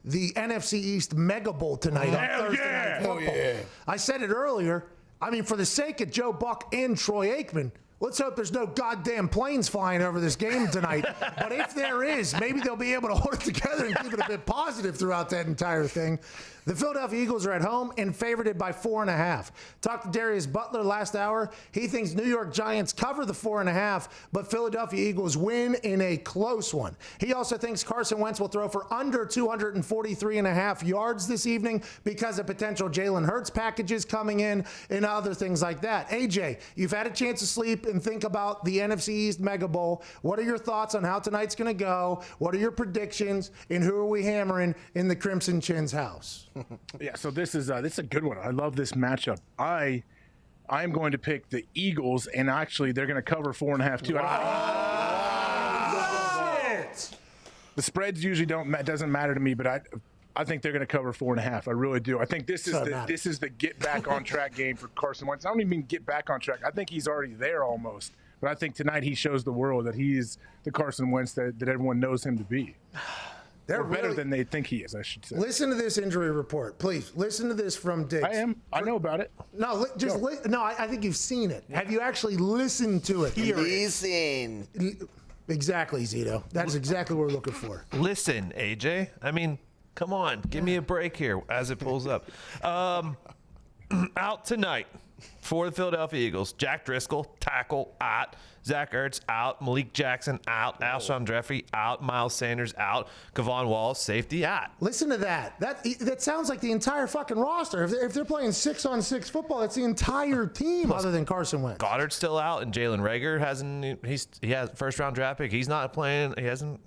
the NFC East Mega Bowl tonight on Thursday Night Football. Yeah. I said it earlier. I mean, for the sake of Joe Buck and Troy Aikman, let's hope there's no goddamn planes flying over this game tonight. But if there is, maybe they'll be able to hold it together and keep it a bit positive throughout that entire thing. The Philadelphia Eagles are at home and favored by 4.5. Talked to Darius Butler last hour. He thinks New York Giants cover the 4.5, but Philadelphia Eagles win in a close one. He also thinks Carson Wentz will throw for under 243.5 yards this evening because of potential Jalen Hurts packages coming in and other things like that. AJ, you've had a chance to sleep and think about the NFC East Mega Bowl. What are your thoughts on how tonight's going to go? What are your predictions? And who are we hammering in the Crimson Chin's house? Yeah, so this is a good one. I love this matchup. I am going to pick the Eagles, and actually they're going to cover 4.5 too. Wow. The spreads usually doesn't matter to me, but I think they're going to cover 4.5. I really do. I think this is the get back on track game for Carson Wentz. I don't even mean get back on track. I think he's already there almost. But I think tonight he shows the world that he is the Carson Wentz that everyone knows him to be. They're better than they think he is, I should say. Listen to this injury report, please. Listen to this from Diggs. I know about it. No, I think you've seen it. Have you actually listened to it? Listen. Exactly, Zito. That is exactly what we're looking for. Listen, AJ. I mean, come on. Give me a break here as it pulls up. Out tonight for the Philadelphia Eagles, Jack Driscoll, tackle, out. Zach Ertz, out. Malik Jackson, out. Alshon Jeffrey, out. Miles Sanders, out. Kavon Wallace, safety, out. Listen to that. That sounds like the entire fucking roster. If they're playing 6-on-6 football, that's the entire team other than Carson Wentz. Goddard's still out, and Jalen Reagor he has first-round draft pick. He's not playing. He hasn't.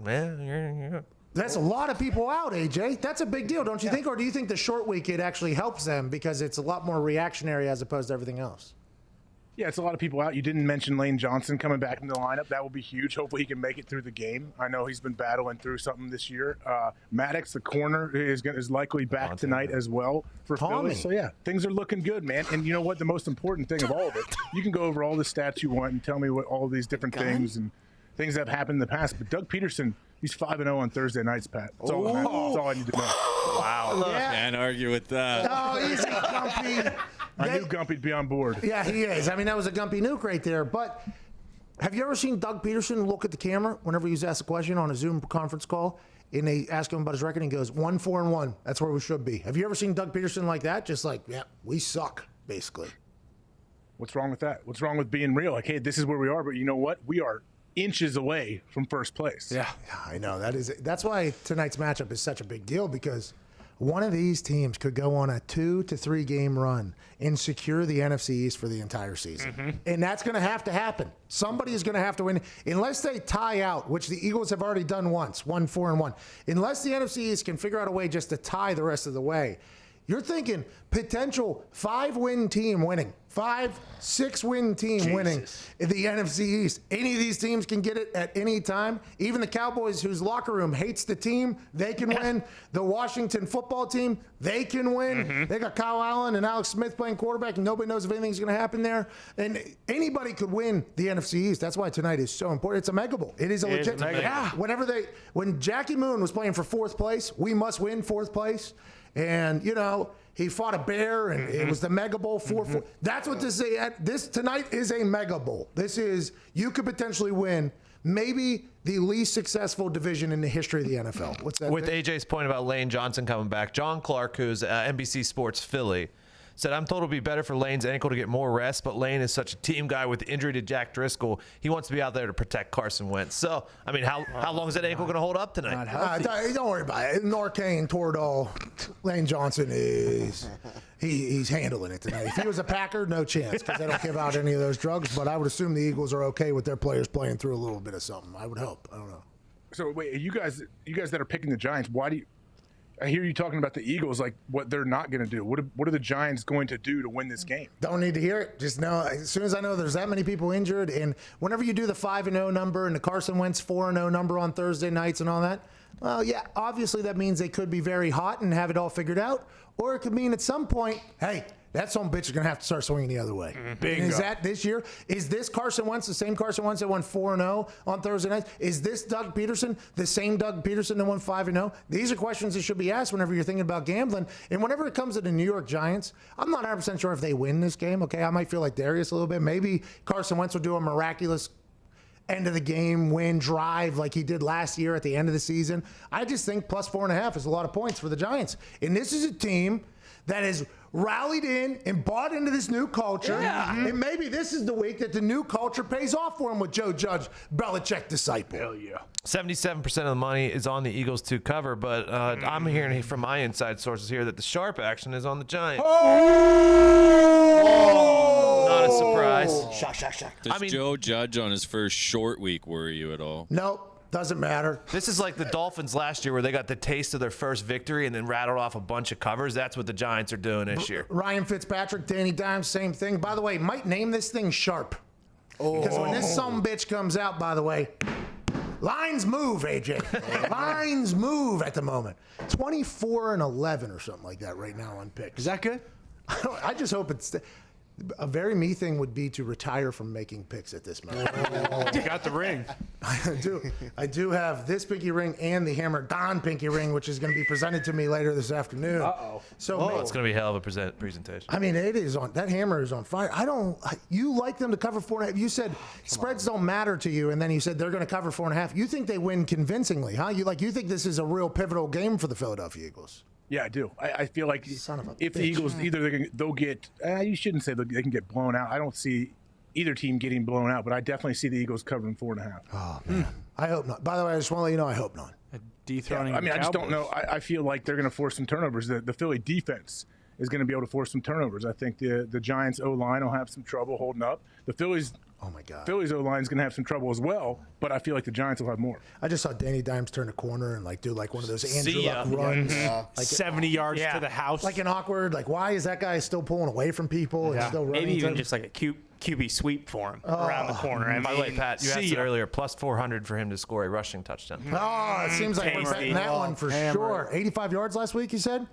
That's a lot of people out, AJ. That's a big deal, don't you think? Or do you think the short week it actually helps them because it's a lot more reactionary as opposed to everything else? Yeah, it's a lot of people out. You didn't mention Lane Johnson coming back in the lineup. That will be huge. Hopefully he can make it through the game. I know he's been battling through something this year. Maddox, the corner, is likely back tonight as well for Philly. So, yeah, things are looking good, man. And you know what? The most important thing of all of it, you can go over all the stats you want and tell me what all these different things and things that have happened in the past. But Doug Peterson, he's 5-0 on Thursday nights, Pat. That's all I need to know. Wow. Can't argue with that. Oh, easy, Gumpy. I knew Gumpy'd be on board. Yeah, he is. I mean, that was a Gumpy nuke right there. But have you ever seen Doug Peterson look at the camera whenever he's asked a question on a Zoom conference call and they ask him about his record and he goes, 1-4-1. That's where we should be. Have you ever seen Doug Peterson like that? Just like, yeah, we suck, basically. What's wrong with that? What's wrong with being real? Like, hey, this is where we are, but you know what? We are inches away from first place. Yeah, I know. That's why tonight's matchup is such a big deal, because one of these teams could go on a 2 to 3 game run and secure the NFC East for the entire season. Mm-hmm. And that's going to happen. Somebody is going to have to win. Unless they tie out, which the Eagles have already done once, 1-4-1. Unless the NFC East can figure out a way just to tie the rest of the way, you're thinking potential 5-win team winning, 5-6-win team winning in the NFC East. Any of these teams can get it at any time. Even the Cowboys, whose locker room hates the team, they can win. The Washington football team, they can win. Mm-hmm. They got Kyle Allen and Alex Smith playing quarterback, and nobody knows if anything's going to happen there. And anybody could win the NFC East. That's why tonight is so important. It's a Mega Bowl. It is a legit. Yeah. When Jackie Moon was playing for 4th place, we must win 4th place. And, you know, he fought a bear, and it was the Mega Bowl 4-4. That's what this is. This tonight is a Mega Bowl. This is, you could potentially win maybe the least successful division in the history of the NFL. What's that? With AJ's point about Lane Johnson coming back, John Clark, who's NBC Sports Philly, said, I'm told it'll be better for Lane's ankle to get more rest, but Lane is such a team guy with the injury to Jack Driscoll. He wants to be out there to protect Carson Wentz. So, I mean, how long is that ankle going to hold up tonight? Don't worry about it. Norcane, Toradol, Lane Johnson is he's handling it tonight. If he was a Packer, no chance, because they don't give out any of those drugs. But I would assume the Eagles are okay with their players playing through a little bit of something. I would hope. I don't know. So, wait, you guys that are picking the Giants, why do you – I hear you talking about the Eagles, like what they're not going to do. What are the Giants going to do to win this game? Don't need to hear it. Just know, as soon as I know there's that many people injured, and whenever you do the 5-0 number and the Carson Wentz 4-0 number on Thursday nights and all that, well, yeah, obviously that means they could be very hot and have it all figured out. Or it could mean at some point, hey, that son of a bitch is going to have to start swinging the other way. Bingo. Is that this year? Is this Carson Wentz the same Carson Wentz that won 4-0 on Thursday night? Is this Doug Peterson the same Doug Peterson that won 5-0? These are questions that should be asked whenever you're thinking about gambling. And whenever it comes to the New York Giants, I'm not 100% sure if they win this game, okay? I might feel like Darius a little bit. Maybe Carson Wentz will do a miraculous end of the game win drive like he did last year at the end of the season. I just think plus 4.5 is a lot of points for the Giants. And this is a team that has rallied in and bought into this new culture. And maybe this is the week that the new culture pays off for him with Joe Judge, Belichick disciple. Hell yeah. 77% of the money is on the Eagles to cover, but I'm hearing from my inside sources here that the sharp action is on the Giants. Not a surprise. Shock. Does Joe Judge on his first short week worry you at all? Nope. Doesn't matter. This is like the Dolphins last year where they got the taste of their first victory and then rattled off a bunch of covers. That's what the Giants are doing this year. Ryan Fitzpatrick, Danny Dimes, same thing. By the way, might name this thing Sharp. Because when this bitch comes out, by the way, lines move, AJ. Lines move at the moment. 24-11 or something like that right now on picks. Is that good? I just hope it's a very me thing would be to retire from making picks at this moment. You got the ring. I do have this pinky ring and the Hammer Don pinky ring, which is going to be presented to me later this afternoon. So It's going to be a hell of a presentation. I mean, it is on. That hammer is on fire. You like them to cover 4.5. You said spreads don't matter to you, and then you said they're going to cover 4.5. You think they win convincingly, huh? You think this is a real pivotal game for the Philadelphia Eagles? Yeah, I do. I feel like Son of a if the bitch. Eagles either they'll get you shouldn't say they can get blown out. I don't see either team getting blown out, but I definitely see the Eagles covering 4.5. Oh man, I hope not. By the way, I just want to let you know I hope not. Dethroning. I mean, the I just don't Cowboys. know. I feel like they're going to force some turnovers. The Philly defense is going to be able to force some turnovers. I think the Giants O-line will have some trouble holding up. The Phillies. Oh my God. Philly's O-line is going to have some trouble as well, but I feel like the Giants will have more. I just saw Danny Dimes turn a corner and do one of those Andrew See ya. Luck runs. 70 yards to the house. Like an awkward, why is that guy still pulling away from people and still running? Maybe even to- just like a QB sweep for him around the corner. I By the way, mean, Pat, you asked it earlier, plus 400 for him to score a rushing touchdown. Oh, it seems like we're Hammer. betting that one for sure. 85 yards last week, you said?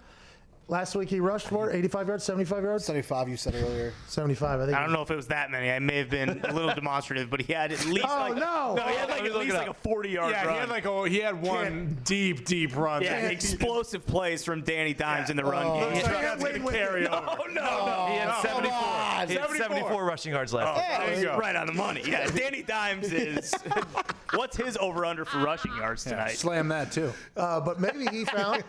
Last week he rushed for 85 yards, 75 yards? 75 you said earlier. 75, I think. I don't know if it was that many. I may have been a little demonstrative, but he had at least Oh, no. he had at least a 40-yard yeah, run. he had one deep run. Yeah, explosive plays from Danny Dimes in the run game. Looks like that's gonna carry over. He had 74. He had 74 rushing yards last week. There you go. Right on the money. Yeah, Danny Dimes is. What's his over/under for rushing yards tonight? Slam that too. But maybe he found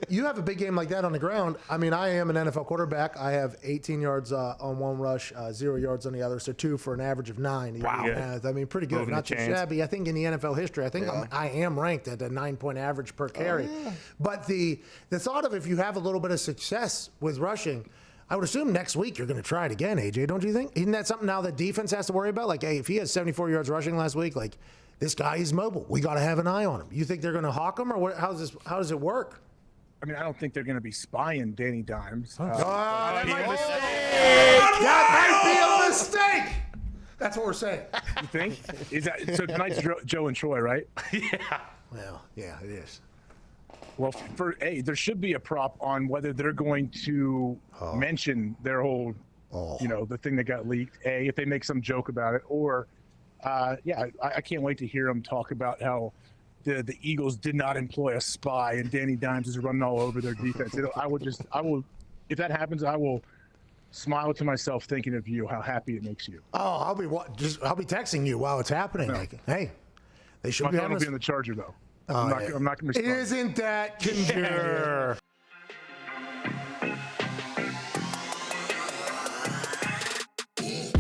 you have a big game like that on the ground. I mean, I am an NFL quarterback. I have 18 yards on one rush, 0 yards on the other, so 2 for an average of 9. Wow. I mean, pretty good. Moving Not the too chains. shabby. I think in the NFL history, I am ranked at a 9-point average per carry. But the thought of if you have a little bit of success with rushing, I would assume next week you're going to try it again, AJ, don't you think? Isn't that something now that defense has to worry about? Like, hey, if he has 74 yards rushing last week, this guy is mobile. We got to have an eye on him. You think they're going to hawk him, or what? How does it work? I mean, I don't think they're going to be spying Danny Dimes. That might be a mistake. That's what we're saying. You think? Is that so? Tonight's Joe and Troy, right? Well, yeah, it is. Well, there should be a prop on whether they're going to mention their whole, the thing that got leaked. If they make some joke about it, or, I can't wait to hear them talk about how the Eagles did not employ a spy and Danny Dimes is running all over their defense. If that happens, I will smile to myself thinking of you, how happy it makes you. Oh, I'll be texting you while it's happening. Hey, they should My be phone having will a be on the charger though. I'm not going to respond. Isn't that convenient?